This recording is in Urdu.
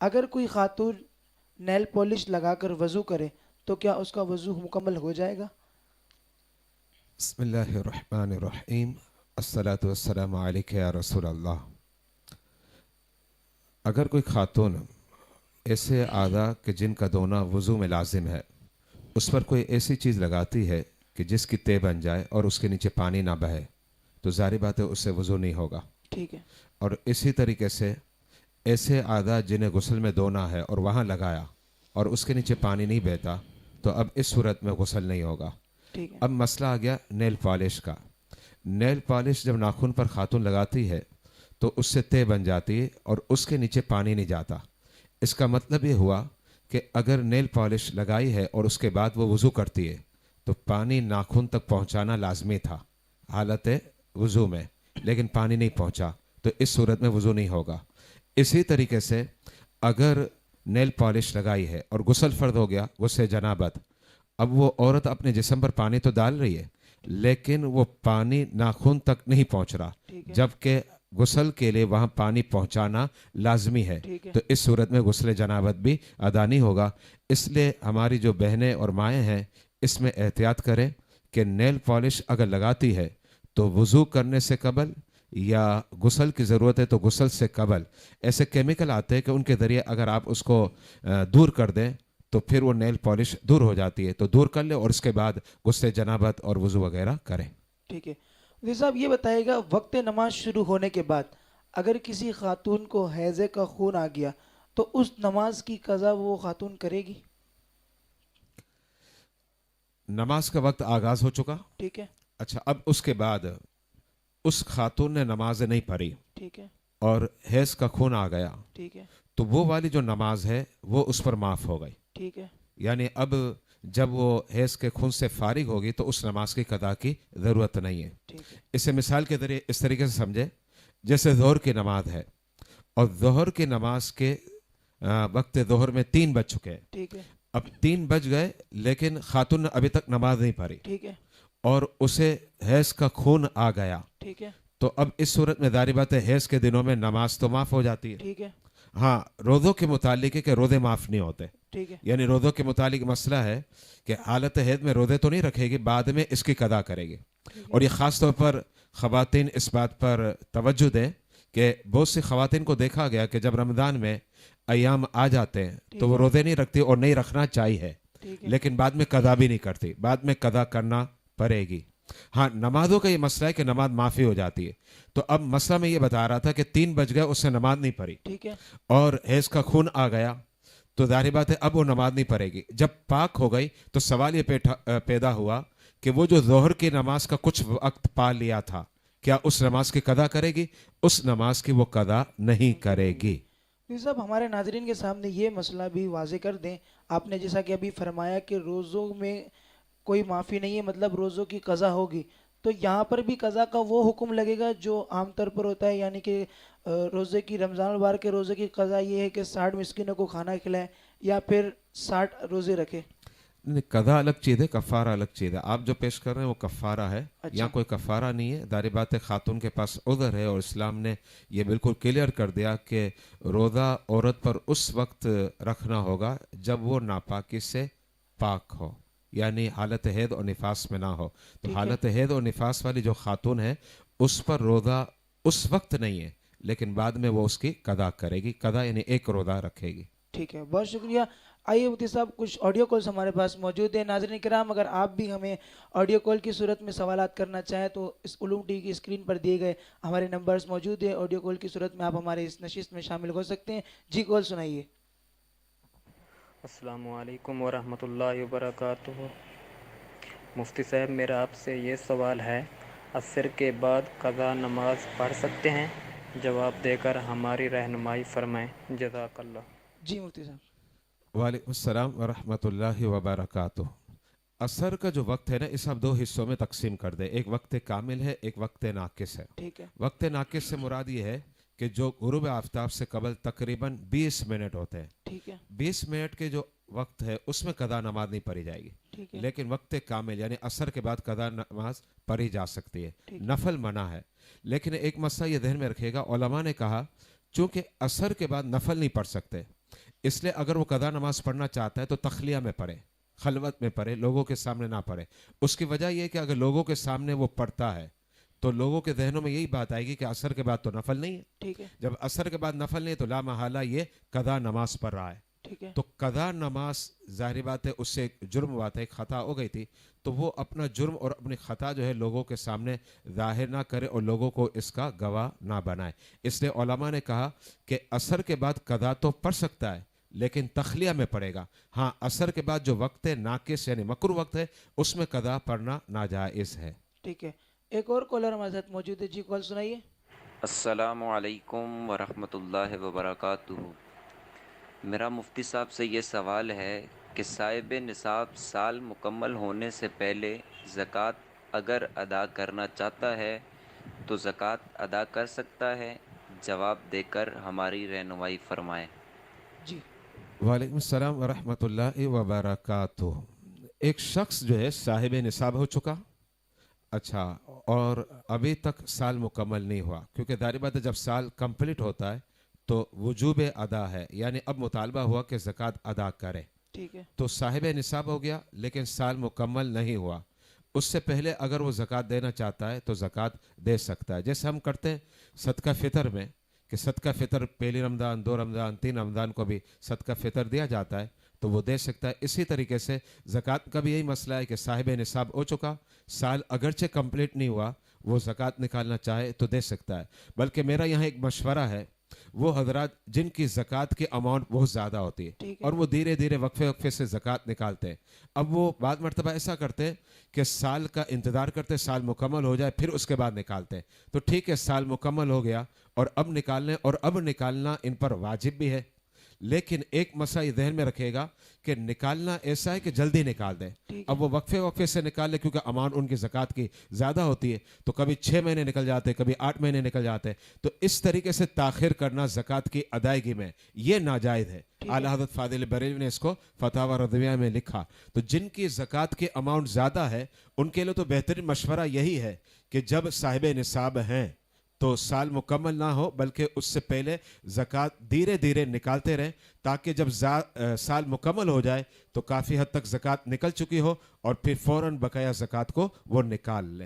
اگر کوئی خاتون نیل پالش لگا کر وضو کرے تو کیا اس کا وضو مکمل ہو جائے گا؟ بسم اللہ الرحمن الرحیم، الصلاۃ والسلام علیک یا رسول اللہ۔ اگر کوئی خاتون ایسے اعضاء کہ جن کا دھونا وضو میں لازم ہے، اس پر کوئی ایسی چیز لگاتی ہے کہ جس کی تہ بن جائے اور اس کے نیچے پانی نہ بہے، تو ظاہر بات ہے اس سے وضو نہیں ہوگا۔ ٹھیک ہے. اور اسی طریقے سے ایسے اعضاء جنہیں غسل میں دھونا ہے اور وہاں لگایا اور اس کے نیچے پانی نہیں بہتا، تو اب اس صورت میں غسل نہیں ہوگا۔ ٹھیک ہے. اب مسئلہ آ گیا نیل پالش کا۔ نیل پالش جب ناخن پر خاتون لگاتی ہے تو اس سے تہ بن جاتی ہے اور اس کے نیچے پانی نہیں جاتا۔ اس کا مطلب یہ ہوا کہ اگر نیل پالش لگائی ہے اور اس کے بعد وہ وضو کرتی ہے تو پانی ناخن تک پہنچانا لازمی تھا حالت وضو میں، لیکن پانی نہیں پہنچا تو اس صورت میں وضو نہیں ہوگا۔ اسی طریقے سے اگر نیل پالش لگائی ہے اور غسل فرض ہو گیا، غسل جنابت، اب وہ عورت اپنے جسم پر پانی تو ڈال رہی ہے لیکن وہ پانی ناخن تک نہیں پہنچ رہا، ٹھیک ہے. جبکہ غسل کے لیے وہاں پانی پہنچانا لازمی ہے، ٹھیک ہے. تو اس صورت میں غسل جنابت بھی ادا نہیں ہوگا۔ اس لیے ہماری جو بہنیں اور مائیں ہیں اس میں احتیاط کریں کہ نیل پالش اگر لگاتی ہے تو وضو کرنے سے قبل یا غسل کی ضرورت ہے تو غسل سے قبل ایسے کیمیکل آتے ہیں کہ ان کے ذریعے اگر آپ اس کو دور کر دیں تو پھر وہ نیل پالش دور ہو جاتی ہے، تو دور کر لیں اور اس کے بعد غسل جنابت اور وضو وغیرہ کریں۔ ٹھیک ہے. مفتی صاحب یہ بتائیے گا، وقت نماز شروع ہونے کے بعد اگر کسی خاتون کو حیضے کا خون آ گیا تو اس نماز کی قضا وہ خاتون کرے گی؟ نماز کا وقت آغاز ہو چکا، ٹھیک ہے. اچھا اب اس کے بعد اس خاتون نے نماز نہیں پڑھی ٹھیک ہے. اور حیض کا خون آ گیا ٹھیک ہے. تو وہ والی جو نماز ہے وہ اس پر معاف ہو گئی۔ ٹھیک ہے. یعنی اب جب وہ حیض کے خون سے فارغ ہوگی تو اس نماز کی قضا کی ضرورت نہیں ہے۔ ٹھیک ہے. اسے مثال کے ذریعے اس طریقے سے سمجھے، جیسے ظہر کی نماز ہے اور ظہر کی نماز کے وقت ظہر میں 3 بج چکے ہیں، ٹھیک ہے. اب 3 بج گئے لیکن خاتون نے ابھی تک نماز نہیں پڑھی ٹھیک ہے. اور اسے حیض کا خون آ گیا، ٹھیک ہے. تو اب اس صورت میں ظاہر بات ہے حیض کے دنوں میں نماز تو معاف ہو جاتی ہے۔ ٹھیک ہے. ہاں روزوں کے متعلق ہے کہ روزے معاف نہیں ہوتے، ٹھیک ہے. یعنی روزوں کے متعلق مسئلہ ہے کہ حالت حیض میں روزے تو نہیں رکھے گی، بعد میں اس کی قضا کرے گی۔ اور یہ خاص طور پر خواتین اس بات پر توجہ دیں کہ بہت سی خواتین کو دیکھا گیا کہ جب رمضان میں ایام آ جاتے ہیں تو وہ روزے نہیں رکھتی اور نہیں رکھنا چاہیے، لیکن بعد میں قضا بھی نہیں کرتی، بعد میں قضا کرنا پڑے گی۔ ہاں نمازوں کا یہ مسئلہ ہے کہ نماز معافی ہو جاتی ہے، تو اب مسئلہ میں یہ بتا رہا تھا کہ 3 بج گئے اس نے نماز نہیں پڑھی ٹھیک ہے. اور حیض کا خون آ گیا تو ظاہر بات ہے اب وہ نماز نہیں پڑھے گی۔ جب پاک ہو گئی تو سوال یہ پیدا ہوا کہ وہ جو ظہر کی نماز کا کچھ وقت پا لیا تھا، کیا اس نماز کی قضا کرے گی؟ اس نماز کی وہ قضا نہیں کرے گی۔ صاحب ہمارے ناظرین کے سامنے یہ مسئلہ بھی واضح کر دیں، آپ نے جیسا کہ ابھی فرمایا کہ روزوں میں کوئی معافی نہیں ہے، مطلب روزوں کی قضا ہوگی، تو یہاں پر بھی قضا کا وہ حکم لگے گا جو عام طور پر ہوتا ہے، یعنی کہ روزے کی رمضان البار کے روزے کی قضا یہ ہے کہ 60 مسکینوں کو کھانا کھلائیں یا پھر 60 روزے رکھے؟ نہیں، قضا الگ چیز ہے، کفارہ الگ چیز ہے۔ آپ جو پیش کر رہے ہیں وہ کفارہ ہے، یہاں کوئی کفارہ نہیں ہے۔ ظاہر بات ہے خاتون کے پاس عذر ہے اور اسلام نے یہ بالکل کلیئر کر دیا کہ روزہ عورت پر اس وقت رکھنا ہوگا جب وہ ناپاکی سے پاک ہو، یعنی حالت حیض اور نفاس میں نہ ہو۔ تو حالت حیض اور نفاس والی جو خاتون ہے اس پر روزہ اس وقت نہیں ہے، لیکن بعد میں وہ اس کی قضا کرے گی، قضا یعنی ایک روزہ رکھے گی۔ ٹھیک ہے، بہت شکریہ۔ آئیے مفتی صاحب کچھ آڈیو کالز ہمارے پاس موجود ہیں۔ ناظرین کرام اگر آپ بھی ہمیں آڈیو کال کی صورت میں سوالات کرنا چاہیں تو اس علوم ٹی وی کی اسکرین پر دیے گئے ہمارے نمبرز موجود ہیں، آڈیو کال کی صورت میں آپ ہمارے اس نشست میں شامل ہو سکتے ہیں۔ جی کال سنائیے۔ السلام علیکم ورحمۃ اللہ وبرکاتہ۔ مفتی صاحب میرا آپ سے یہ سوال ہے، عصر کے بعد قضا نماز پڑھ سکتے ہیں؟ جواب دے کر ہماری رہنمائی فرمائیں، جزاک اللہ۔ جی مفتی صاحب۔ وعلیکم السلام ورحمۃ اللہ وبرکاتہ۔ عصر کا جو وقت ہے نا، اس آپ 2 حصوں میں تقسیم کر دیں، ایک وقت کامل ہے، ایک وقت ناقص ہے۔ ٹھیک ہے۔ وقت ناقص سے مراد یہ ہے کہ جو غروب آفتاب سے قبل تقریباً 20 منٹ ہوتے ہیں، ٹھیک ہے۔ 20 منٹ کے جو وقت ہے اس میں قضا نماز نہیں پڑھی جائے گی، ٹھیک ہے۔ لیکن وقت کامل یعنی عصر کے بعد قضا نماز پڑھی جا سکتی ہے، نفل منع ہے۔ لیکن ایک مسئلہ یہ ذہن میں رکھے گا، علماء نے کہا چونکہ عصر کے بعد نفل نہیں پڑھ سکتے اس لیے اگر وہ قضا نماز پڑھنا چاہتا ہے تو تخلیہ میں پڑھے، خلوت میں پڑھے، لوگوں کے سامنے نہ پڑھے۔ اس کی وجہ یہ ہے کہ اگر لوگوں کے سامنے وہ پڑھتا ہے تو لوگوں کے ذہنوں میں یہی بات آئے گی کہ عصر کے بعد تو نفل نہیں ہے، ٹھیک ہے جب عصر کے بعد نفل نہیں ہے تو لا محالہ یہ قضا نماز پڑھ رہا ہے۔ ٹھیک ہے تو قضا نماز ظاہری بات ہے اس سے ایک جرم ہوا تھا، ایک خطا ہو گئی تھی، تو وہ اپنا جرم اور اپنی خطا جو ہے لوگوں کے سامنے ظاہر نہ کرے اور لوگوں کو اس کا گواہ نہ بنائے۔ اس لیے علماء نے کہا کہ عصر کے بعد قضا تو پڑھ سکتا ہے لیکن تخلیہ میں پڑے گا۔ ہاں عصر کے بعد جو وقت ہے ناقص یعنی مکروہ وقت ہے اس میں قضا پڑھنا ناجائز ہے۔ ٹھیک ہے، ایک اور کالر ہمارے ساتھ موجود ہے، جی کال سنائیے۔ السلام علیکم ورحمۃ اللہ وبرکاتہ۔ میرا مفتی صاحب سے یہ سوال ہے کہ صاحب نصاب سال مکمل ہونے سے پہلے زکوٰۃ اگر ادا کرنا چاہتا ہے تو زکوٰۃ ادا کر سکتا ہے؟ جواب دے کر ہماری رہنمائی فرمائیں۔ جی وعلیکم السلام ورحمۃ اللہ وبرکاتہ۔ ایک شخص جو ہے صاحب نصاب ہو چکا، اچھا، اور ابھی تک سال مکمل نہیں ہوا، کیونکہ ظاہر بات ہے جب سال کمپلیٹ ہوتا ہے تو وجوب ادا ہے، یعنی اب مطالبہ ہوا کہ زکوٰۃ ادا کرے، ٹھیک ہے تو صاحب نصاب ہو گیا لیکن سال مکمل نہیں ہوا۔ اس سے پہلے اگر وہ زکوٰۃ دینا چاہتا ہے تو زکوٰۃ دے سکتا ہے، جیسے ہم کرتے ہیں صدقہ فطر میں کہ صدقہ فطر پہلی رمضان، 2 رمضان، 3 رمضان کو بھی صدقہ فطر دیا جاتا ہے تو وہ دے سکتا ہے۔ اسی طریقے سے زکوٰۃ کا بھی یہی مسئلہ ہے کہ صاحب نصاب ہو چکا، سال اگرچہ کمپلیٹ نہیں ہوا، وہ زکوٰۃ نکالنا چاہے تو دے سکتا ہے۔ بلکہ میرا یہاں ایک مشورہ ہے، وہ حضرات جن کی زکوٰۃ کی اماؤنٹ بہت زیادہ ہوتی ہے ٹھیک ہے اور وہ دھیرے دھیرے وقفے سے زکوٰۃ نکالتے ہیں، اب وہ بعض مرتبہ ایسا کرتے ہیں کہ سال کا انتظار کرتے، سال مکمل ہو جائے پھر اس کے بعد نکالتے ہیں، تو ٹھیک ہے سال مکمل ہو گیا اور اب نکالنے، اور اب نکالنا ان پر واجب بھی ہے، لیکن ایک مسئلہ یہ ذہن میں رکھے گا کہ نکالنا ایسا ہے کہ جلدی نکال دیں۔ ٹھیک ہے اب وہ وقفے سے نکال لے کیونکہ اماؤنٹ ان کی زکوٰۃ کی زیادہ ہوتی ہے، تو کبھی 6 مہینے نکل جاتے ہیں، کبھی 8 مہینے نکل جاتے ہیں، تو اس طریقے سے تاخیر کرنا زکوٰۃ کی ادائیگی میں یہ ناجائز ہے۔ اعلیٰ حضرت فاضل بریلوی نے اس کو فتاوی رضویہ میں لکھا۔ تو جن کی زکوٰۃ کی اماؤنٹ زیادہ ہے ان کے لیے تو بہترین مشورہ یہی ہے کہ جب صاحب نصاب ہیں تو سال مکمل نہ ہو بلکہ اس سے پہلے زکوٰۃ دھیرے دھیرے نکالتے رہیں، تاکہ جب سال مکمل ہو جائے تو کافی حد تک زکوٰۃ نکل چکی ہو اور پھر فوراً بقایا زکوٰۃ کو وہ نکال لیں۔